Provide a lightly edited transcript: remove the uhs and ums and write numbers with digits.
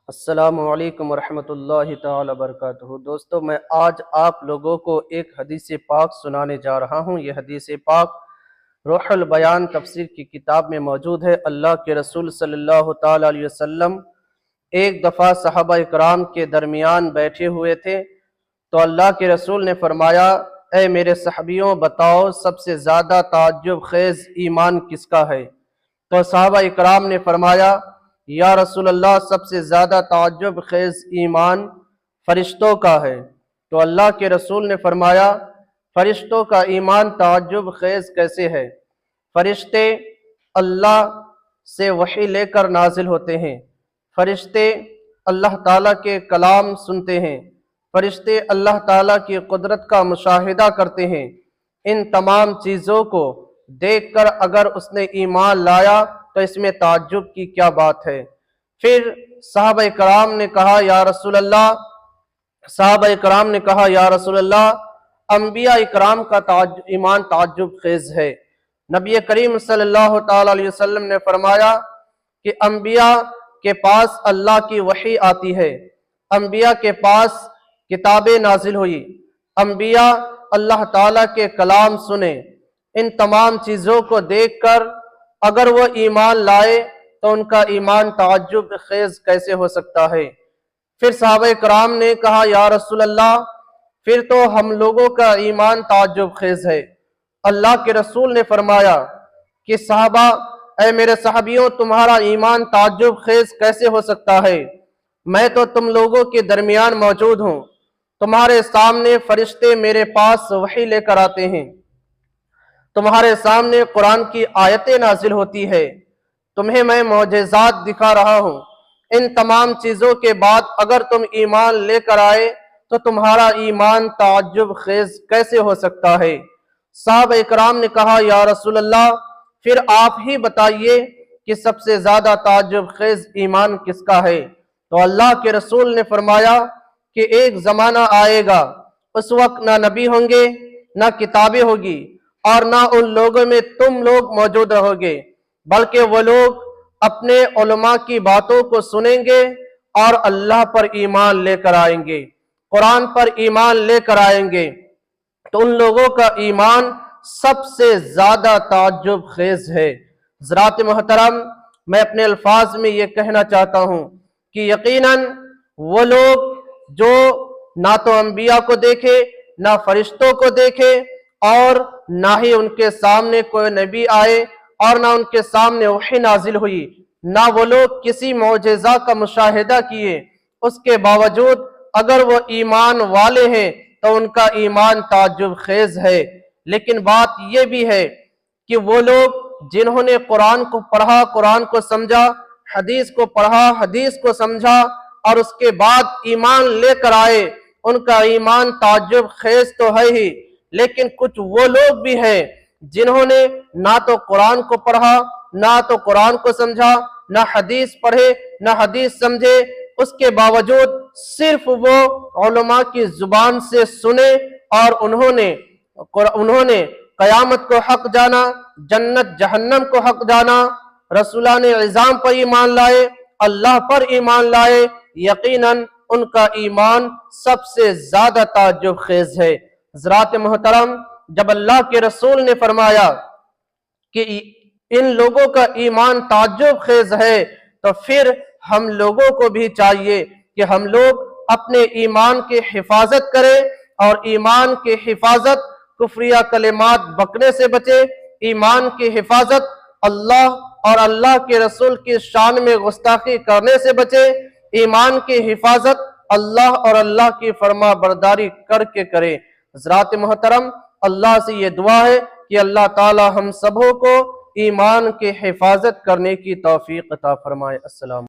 السلام علیکم ورحمۃ اللہ تعالی وبرکاتہ۔ دوستو، میں آج آپ لوگوں کو ایک حدیث پاک سنانے جا رہا ہوں۔ یہ حدیث پاک روح البیان تفسیر کی کتاب میں موجود ہے۔ اللہ کے رسول صلی اللہ تعالی علیہ وسلم ایک دفعہ صحابہ اکرام کے درمیان بیٹھے ہوئے تھے تو اللہ کے رسول نے فرمایا، اے میرے صحابیوں، بتاؤ سب سے زیادہ تعجب خیز ایمان کس کا ہے؟ تو صحابہ اکرام نے فرمایا، یا رسول اللہ، سب سے زیادہ تعجب خیز ایمان فرشتوں کا ہے۔ تو اللہ کے رسول نے فرمایا، فرشتوں کا ایمان تعجب خیز کیسے ہے؟ فرشتے اللہ سے وحی لے کر نازل ہوتے ہیں، فرشتے اللہ تعالیٰ کے کلام سنتے ہیں، فرشتے اللہ تعالیٰ کی قدرت کا مشاہدہ کرتے ہیں۔ ان تمام چیزوں کو دیکھ کر اگر اس نے ایمان لایا تو اس میں تعجب کی کیا بات ہے؟ پھر صحابہ کرام نے کہا، یا رسول اللہ، انبیاء اکرام کا ایمان تعجب خیز ہے۔ نبی کریم صلی اللہ تعالی علیہ وسلم نے فرمایا کہ انبیاء کے پاس اللہ کی وحی آتی ہے، انبیاء کے پاس کتابیں نازل ہوئی، انبیاء اللہ تعالیٰ کے کلام سنے۔ ان تمام چیزوں کو دیکھ کر اگر وہ ایمان لائے تو ان کا ایمان تعجب خیز کیسے ہو سکتا ہے؟ پھر صحابہ کرام نے کہا، یا رسول اللہ، پھر تو ہم لوگوں کا ایمان تعجب خیز ہے۔ اللہ کے رسول نے فرمایا کہ صحابہ، اے میرے صحابیوں، تمہارا ایمان تعجب خیز کیسے ہو سکتا ہے؟ میں تو تم لوگوں کے درمیان موجود ہوں، تمہارے سامنے فرشتے میرے پاس وحی لے کر آتے ہیں، تمہارے سامنے قرآن کی آیتیں نازل ہوتی ہے، تمہیں میں معجزات دکھا رہا ہوں۔ ان تمام چیزوں کے بعد اگر تم ایمان لے کر آئے تو تمہارا ایمان تعجب خیز کیسے ہو سکتا ہے؟ صحابہ اکرام نے کہا، یا رسول اللہ، پھر آپ ہی بتائیے کہ سب سے زیادہ تعجب خیز ایمان کس کا ہے؟ تو اللہ کے رسول نے فرمایا کہ ایک زمانہ آئے گا، اس وقت نہ نبی ہوں گے، نہ کتابیں ہوگی، اور نہ ان لوگوں میں تم لوگ موجود رہو گے، بلکہ وہ لوگ اپنے علماء کی باتوں کو سنیں گے اور اللہ پر ایمان لے کر آئیں گے، قرآن پر ایمان لے کر آئیں گے۔ تو ان لوگوں کا ایمان سب سے زیادہ تعجب خیز ہے۔ حضرات محترم، میں اپنے الفاظ میں یہ کہنا چاہتا ہوں کہ یقیناً وہ لوگ جو نہ تو انبیاء کو دیکھے، نہ فرشتوں کو دیکھے، اور نہ ہی ان کے سامنے کوئی نبی آئے، اور نہ ان کے سامنے وحی نازل ہوئی، نہ وہ لوگ کسی معجزہ کا مشاہدہ کیے، اس کے باوجود اگر وہ ایمان والے ہیں تو ان کا ایمان تعجب خیز ہے۔ لیکن بات یہ بھی ہے کہ وہ لوگ جنہوں نے قرآن کو پڑھا، قرآن کو سمجھا، حدیث کو پڑھا، حدیث کو سمجھا، اور اس کے بعد ایمان لے کر آئے، ان کا ایمان تعجب خیز تو ہے ہی، لیکن کچھ وہ لوگ بھی ہیں جنہوں نے نہ تو قرآن کو پڑھا، نہ تو قرآن کو سمجھا، نہ حدیث پڑھے، نہ حدیث سمجھے، اس کے باوجود صرف وہ علماء کی زبان سے سنے اور انہوں نے قیامت کو حق جانا، جنت جہنم کو حق جانا، رسولان عظام پر ایمان لائے، اللہ پر ایمان لائے۔ یقیناً ان کا ایمان سب سے زیادہ تعجب خیز ہے۔ حضرات محترم، جب اللہ کے رسول نے فرمایا کہ ان لوگوں کا ایمان تعجب خیز ہے تو پھر ہم لوگوں کو بھی چاہیے کہ ہم لوگ اپنے ایمان کی حفاظت کریں، اور ایمان کی حفاظت کفریہ کلمات بکنے سے بچے، ایمان کی حفاظت اللہ اور اللہ کے رسول کی شان میں گستاخی کرنے سے بچے، ایمان کی حفاظت اللہ اور اللہ کی فرما برداری کر کے کرے۔ حضرات محترم، اللہ سے یہ دعا ہے کہ اللہ تعالی ہم سبوں کو ایمان کی حفاظت کرنے کی توفیق عطا فرمائے۔ السلام